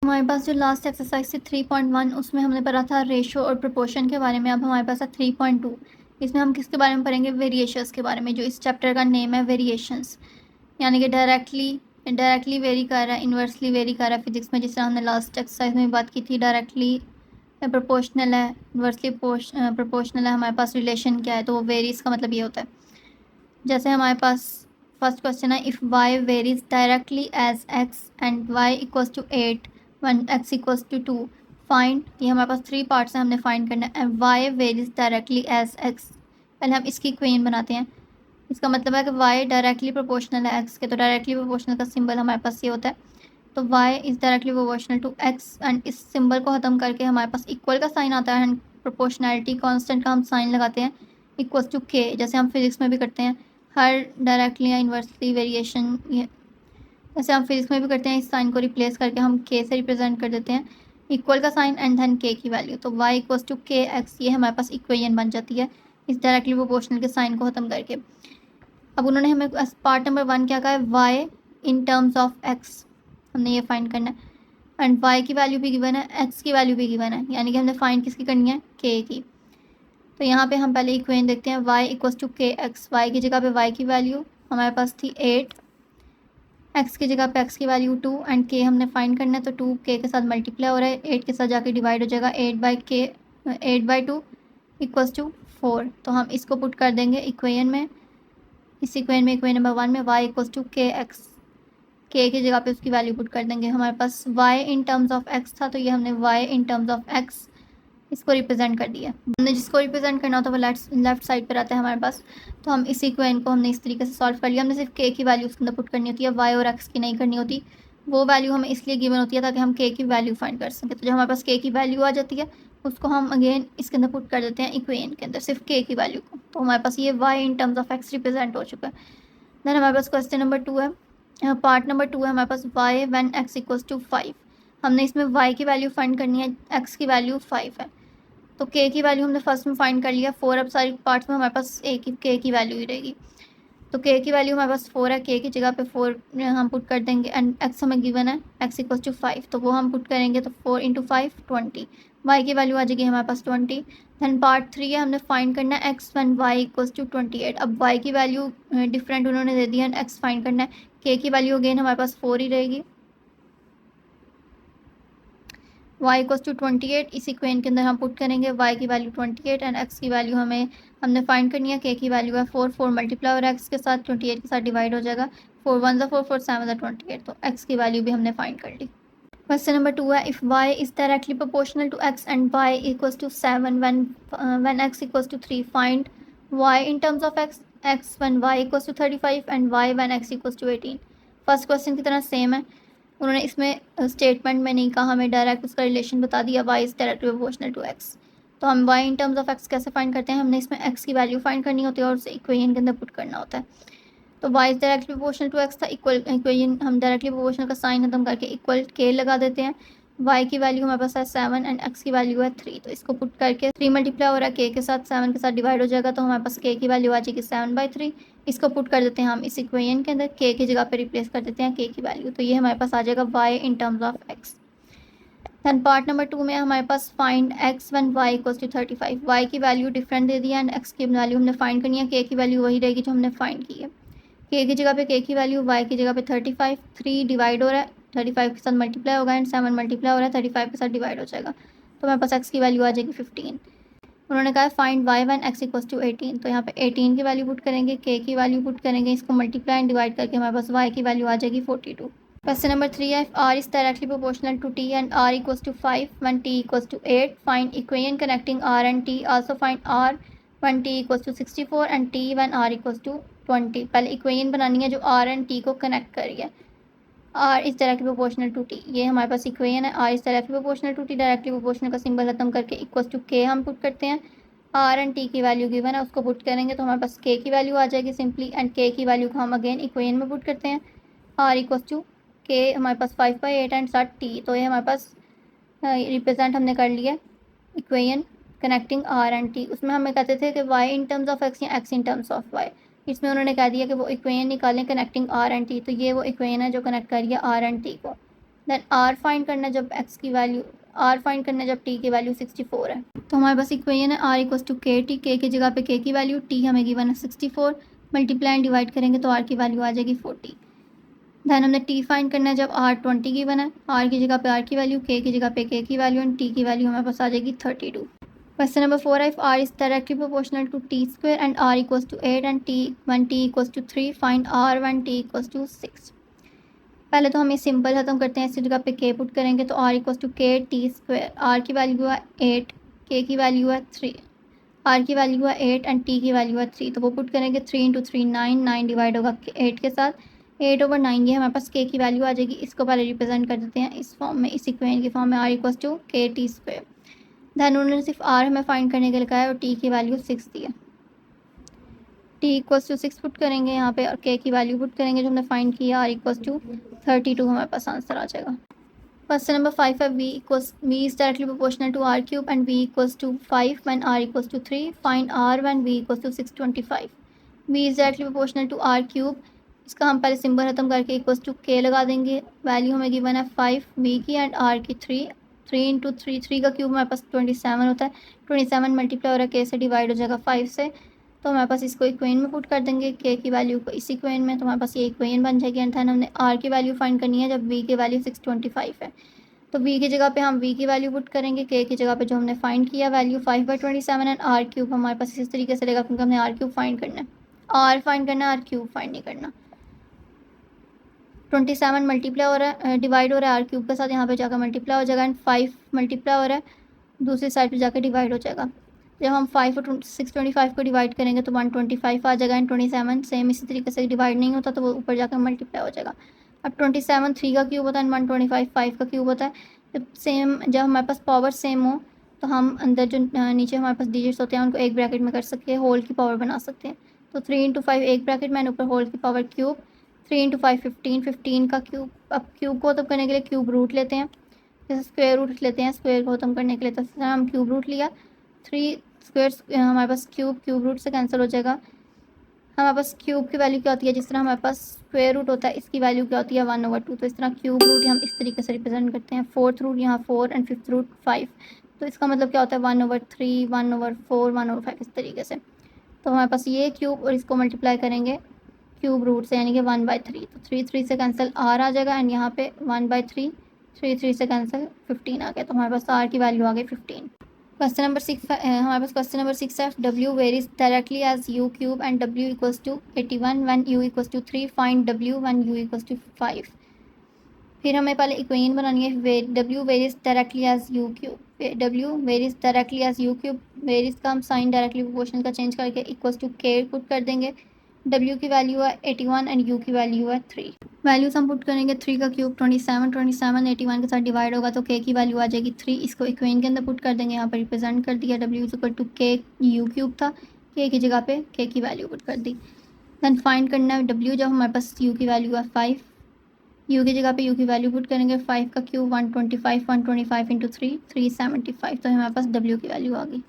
हमारे पास जो last exercise थी 3.1 उसमें हमने पढ़ा था रेशो और प्रोपोर्शन के बारे में। अब हमारे पास है 3.2। इसमें हम किसके बारे में पढ़ेंगे? वेरिएशंस के बारे में, जो इस चैप्टर का नेम है वेरिएशंस। यानी कि डायरेक्टली वेरी कर रहा है, इन्वर्सली वेरी कर रहा है फिजिक्स में, जिस तरह हमने लास्ट एक्सरसाइज में बात की थी। डायरेक्टली प्रोपोर्शनल है, इन्वर्सली प्रोपोर्शनल है। हमारे पास रिलेशन क्या है? तो वो वेरीज का मतलब ये होता है। जैसे हमारे पास फर्स्ट क्वेश्चन है, if Y varies directly as X and Y equals to 8 when X equals to 2 find. ये हमारे पास 3 पार्ट्स हैं, हमने फाइंड करना है। And Y varies directly as X, पहले हम इसकी इक्वेशन बनाते हैं। इसका मतलब है कि वाई डायरेक्टली प्रोपोर्शनल है एक्स के, तो डायरेक्टली प्रोपोर्शनल का सिंबल हमारे पास ये होता है। तो Y is directly proportional to X, and इस सिंबल को ख़त्म करके हमारे पास इक्वल का साइन आता है, एंड प्रोपोर्शनैलिटी कांस्टेंट का हम साइन लगाते हैं इक्वल्स टू के, जैसे हम फिजिक्स में भी करते हैं हर डायरेक्टली या इन्वर्सली वेरिएशन। ये जैसे हम फिजिक्स में भी करते हैं, इस साइन को रिप्लेस करके हम के से रिप्रेजेंट कर देते हैं इक्वल का साइन एंड धन के की वैल्यू। तो वाई इक्वल्स टू के एक्स, ये हमारे पास इक्वेशन बन जाती है इस डायरेक्टली प्रोपोर्शनल के साइन को ख़त्म करके। अब उन्होंने हमें पार्ट नंबर 1 क्या कहा है? Y in terms of X, हमने ये फाइंड करना है। एंड वाई की वैल्यू भी गिवन है, एक्स की वैल्यू भी गिवन है, यानी कि हमने फाइंड किसकी करनी है? के की। तो यहाँ पे हम पहले इक्वेशन देखते हैं, y इक्वल्स टू के एक्स। वाई की जगह पे y की वैल्यू हमारे पास थी 8, x की जगह पे x की वैल्यू 2 एंड k हमने फाइंड करना है। तो 2 k के साथ मल्टीप्लाई हो रहा है, 8 के साथ जाके डिवाइड हो जाएगा। 8/2 इक्वल्स टू 4। तो हम इसको पुट कर देंगे इक्वेशन में। इस इक्वेशन में, इक्वेशन नंबर 1 में y इक्वल्स टू के एक्स, के की जगह पे उसकी वैल्यू पुट कर देंगे। हमारे पास y in terms of x था, तो ये हमने y in terms of x इसको रिप्रेजेंट कर दिया। हमने जिसको रिप्रेजेंट करना होता है वो लेफ्ट साइड पर आता है हमारे पास। तो हम इस इक्वेशन को हमने इस तरीके से सॉल्व कर लिया। हमने सिर्फ के की वैल्यू उसके अंदर पुट करनी होती है, वाई और एक्स की नहीं करनी होती। वो वैल्यू हमें इसलिए गिवन होती है ताकि हम के की वैल्यू फाइंड कर सकें। तो जब हमारे पास के की वैल्यू आ जाती है, उसको हम अगेन इसके अंदर पुट कर देते हैं इक्वेशन के अंदर, सिर्फ के की वैल्यू को। तो हमारे पास ये Y in terms of X represent हो चुका है। देन हमारे पास क्वेश्चन नंबर 2 है, पार्ट नंबर 2 है हमारे पास, Y when X equals to 5। हमने इसमें वाई की वैल्यू फाइंड करनी है, एक्स की वैल्यू 5 है। तो के की वैल्यू हमने फर्स्ट में फाइंड कर लिया 4। अब सारी पार्ट्स में हमारे पास एक ही के की वैल्यू ही रहेगी। तो के की वैल्यू हमारे पास 4 है, के की जगह पे 4 हम पुट कर देंगे। एंड एक्स हमें गिवन है, एक्स इक्वल टू 5, तो वो हम पुट करेंगे। तो 4 इंटू 5 20, वाई की वैल्यू आ जाएगी हमारे पास 20। दैन पार्ट 3 है, हमने फाइंड करना है X when Y equal to 28। अब वाई की वैल्यू डिफरेंट उन्होंने दे दी है, एक्स फाइंड करना है। के की वैल्यू अगेन हमारे पास 4 ही रहेगी, y इक्वल्स टू 28। इस इक्वेशन के अंदर हम पुट करेंगे y की वैल्यू 28 एंड x की वैल्यू हमने फाइंड करनी है। k की वैल्यू है 4, 4 मल्टीप्लाई और x के साथ 28 के साथ डिवाइड हो जाएगा। 4 1 4 4 7 28, तो x की वैल्यू भी हमने फाइंड कर ली। क्वेश्चन नंबर 2 है, if y is directly proportional to x and y equals to 7 when x equals to 3 find y in terms of x when y equals to 35 and y when x equals to 18। First question की तरह same है, उन्होंने इसमें statement में नहीं कहा, हमें direct उसका रिलेशन बता दिया, y is directly proportional to x। तो हम y in terms of x कैसे फाइंड करते हैं? हमने इसमें x की वैल्यू फाइंड करनी होती है और उसे इक्वेशन के अंदर पुट करना होता है। तो y is directly proportional to x था, इक्वेशन हम डायरेक्टली प्रोपोर्शनल का साइन खत्म करके इक्वल के लगा देते हैं। y की वैल्यू हमारे पास है 7 एंड x की वैल्यू है 3, तो इसको पुट करके 3 मल्टीप्लाई हो रहा है k के साथ, 7 के साथ डिवाइड हो जाएगा। तो हमारे पास k की वैल्यू आ जाएगी 7/3। इसको पुट कर देते हैं हम इस इक्वेशन के अंदर, k की जगह पे रिप्लेस कर देते हैं k की वैल्यू। तो ये हमारे पास आ जाएगा y in terms of x। Then part number 2 में हमारे पास find x when y equals to 35। y की वैल्यू डिफरेंट दे दी है एंड x की वैल्यू हमने फाइंड करनी है। k की वैल्यू वही रहेगी जो हमने फाइंड की है। k की जगह पे k की वैल्यू, y की जगह पे 35, 3 डिवाइड हो रहा है, 35 के साथ मल्टीप्लाई होगा एंड 7 मल्टीप्लाई हो रहा है, 35 के साथ डिवाइड हो जाएगा। तो हमारे पास x की वैल्यू आ जाएगी 15। उन्होंने कहा find y when x equals to 18। तो यहाँ पे 18 की वैल्यू पुट करेंगे, k की वैल्यू पुट करेंगे, इसको मल्टीप्लाई एंड डिवाइड करके हमारे पास y की वैल्यू आ जाएगी 42। क्वेश्चन नंबर 3 है, if r is directly proportional to t and r equals to 5 when t equals to 8 find equation connecting r and t। Also find r when t equals to 64 and t when r equals to 20। पहले equation बनानी है जो r and t को connect कर रही है। r is directly proportional to t, ये हमारे पास इक्वेशन है। r is directly proportional to t, directly proportional का सिंबल खत्म करके इक्वल्स टू k हम पुट करते हैं। r एंड t की वैल्यू गिवन है, उसको पुट करेंगे तो हमारे पास k की वैल्यू आ जाएगी सिंपली, एंड k की वैल्यू को हम अगेन इक्वेशन में पुट करते हैं। r इक्वल्स टू k हमारे पास 5/8 एंड साथ t, तो ये हमारे पास रिप्रेजेंट हमने कर लिया equation connecting r and t। उसमें हमें कहते थे कि y in terms of x या x in terms of y। इसमें उन्होंने कह दिया कि वो इक्वेशन निकालें कनेक्टिंग r एंड t, तो ये वो इक्वेशन है जो कनेक्ट कर रही है r एंड t को। देन आर फाइंड करना है जब एक्स की वैल्यू, आर फाइंड करना है जब टी की वैल्यू 64 है। तो हमारे पास इक्वेशन है आर इक्वल्स टू के टी, के की जगह पे के की वैल्यू, टी हमें गिवन है 64, मल्टीप्लाई एंड डिवाइड करेंगे तो आर की वैल्यू आ जाएगी 40। दैन हमने टी फाइंड करना है जब आर 20 गिवन है, आर की जगह पे आर की वैल्यू, के की जगह पे के की वैल्यू एंड टी की वैल्यू हमारे पास आ जाएगी 32। क्वेश्चन नंबर 4 है, if R is directly proportional to T square and R equals to 8 and T when T equals to 3 find R when T equals to 6। पहले तो हम ये सिंपल खत्म करते हैं, इसी जगह पे के पुट करेंगे तो आर इक्वल्स टू के टी स्क्वायर, आर की वैल्यू है 8, के की वैल्यू है 3, आर की वैल्यू है 8 एंड टी की वैल्यू है 3, तो वो पुट करेंगे 3 इंटू 3 9, 9 डिवाइड होगा 8 के साथ, 8/9 ये हमारे पास के की वैल्यू आ जाएगी। इसको पहले रिप्रेजेंट कर देते हैं इस फॉर्म में, इस इक्वेशन की फॉर्म में, आर इक्वल्स टू के टी स्क्वायर। दैन उन्होंने सिर्फ आर हमें फाइंड करने के लिए कहा है और टी की वैल्यू 6 दी है। टी इक्वल्स टू 6 पुट करेंगे यहाँ पे और के की वैल्यू पुट करेंगे जो हमने फाइंड किया, आर इक्वल्स टू 32 हमारे पास आंसर आ जाएगा। क्वेश्चन नंबर 5 है, v is directly proportional to r cube and v equals to 5 when r equals to 3. Find r when v equals to 625. v is directly proportional to r cube, इसका हम पहले symbol खत्म करके equals to के लगा देंगे। Value हमें given है 5 v की एंड r की 3, 3 इंटू 3, 3 का क्यूब हमारे पास 27 होता है, 27 मल्टीप्लाई हो रहा है के से, डिवाइड हो जाएगा 5 से, तो हमारे पास इसको इक्वेशन में पुट कर देंगे के की वैल्यू को इस इक्वेशन में, तो हमारे पास ये इक्वेशन बन जाएगी। एंड हमने आर की वैल्यू फाइंड करनी है जब वी की वैल्यू 625 है, तो वी की जगह पे हम वी की वैल्यू पुट करेंगे, के की जगह पे जो हमने फाइंड किया वैल्यू 5/27 एंड आर क्यूब हमारे पास इस तरीके से रहेगा क्योंकि हमने आर क्यूब फाइंड करना है, आर फाइंड करना है, आर क्यूब फाइंड नहीं करना। 27 मल्टीप्लाई हो रहा है, डिवाइड हो रहा है आर क्यूब के साथ, यहाँ पे जाकर मल्टीप्लाई हो जाएगा एंड 5 मल्टीप्लाई हो रहा है, दूसरी साइड पे जाकर डिवाइड हो जाएगा। जब हम 5 और 625 को डिवाइड करेंगे तो 125 आ जाएगा एंड 27 सेम इसी तरीके से डिवाइड नहीं होता तो वो ऊपर जाकर मल्टीप्लाई हो जाएगा। अब 27 3 का क्यूब होता है एंड 125 5 का क्यूब होता है। जब हमारे पास पावर सेम हो तो हम अंदर जो नीचे हमारे पास डिजिट्स होते हैं उनको एक ब्रैकेट में कर सकते हैं, होल की पावर बना सकते हैं। तो 3 इंटू 5 एक ब्रैकेट में, ऊपर होल की पावर क्यूब, 3 इंटू 5 15, 15 का क्यूब। अब क्यूब को खत्म करने के लिए क्यूब रूट लेते हैं, जैसे स्क्वायर रूट लेते हैं स्क्वायर को खत्म करने के लिए, तो हम क्यूब रूट लिया, 3 स्क्वायर हमारे पास क्यूब रूट से कैंसिल हो जाएगा। हमारे पास क्यूब की वैल्यू क्या होती है, जिस तरह हमारे पास स्क्वायर रूट होता है इसकी वैल्यू क्या होती है 1/2, तो इस तरह क्यूब रूट हम इस तरीके से रिप्रेजेंट करते हैं। 4th रूट यहाँ 4 एंड 5th रूट 5, तो इसका मतलब क्या होता है 1/3, 1/4, 1/5 इस तरीके से। तो हमारे पास ये क्यूब और इसको मल्टीप्लाई करेंगे क्यूब रूट से यानी कि 1/3, तो 3 से कैंसिल आर आ जाएगा एंड यहाँ पे 1/3, 3 से कैंसिल 15 आ गया, तो हमारे पास आर की वैल्यू आ गई 15। क्वेश्चन नंबर 6 हमारे पास क्वेश्चन नंबर 6 है, W varies directly as U cube and W equals to 81 when U equals to 3, find W when U equals to 5। फिर हमें पहले इक्वेशन बनानी है, W varies directly as U cube, W varies directly as U cube, varies का हम sign directly proportional का change करके equals to K put कर देंगे। डब्ल्यू की वैल्यू है 81 एंड यू की वैल्यू है 3। वैल्यूज हम पुट करेंगे, 3 का क्यूब 27, 81 के साथ डिवाइड होगा तो के की वैल्यू आ जाएगी 3, इसको इक्वेशन के अंदर पुट कर देंगे, यहाँ पर रिप्रेजेंट कर दिया, डब्ल्यू इज इक्वल टू के यू क्यूब था, के की जगह पे के की वैल्यू पुट कर दी। देन फाइंड करना है डब्ल्यू, जब हमारे पास यू की वैल्यू है 5, यू की जगह पे यू की वैल्यू पुट करेंगे, 5 का क्यूब 125, 125 इंटू 3 375, तो हमारे पास डब्ल्यू की वैल्यू आ गई।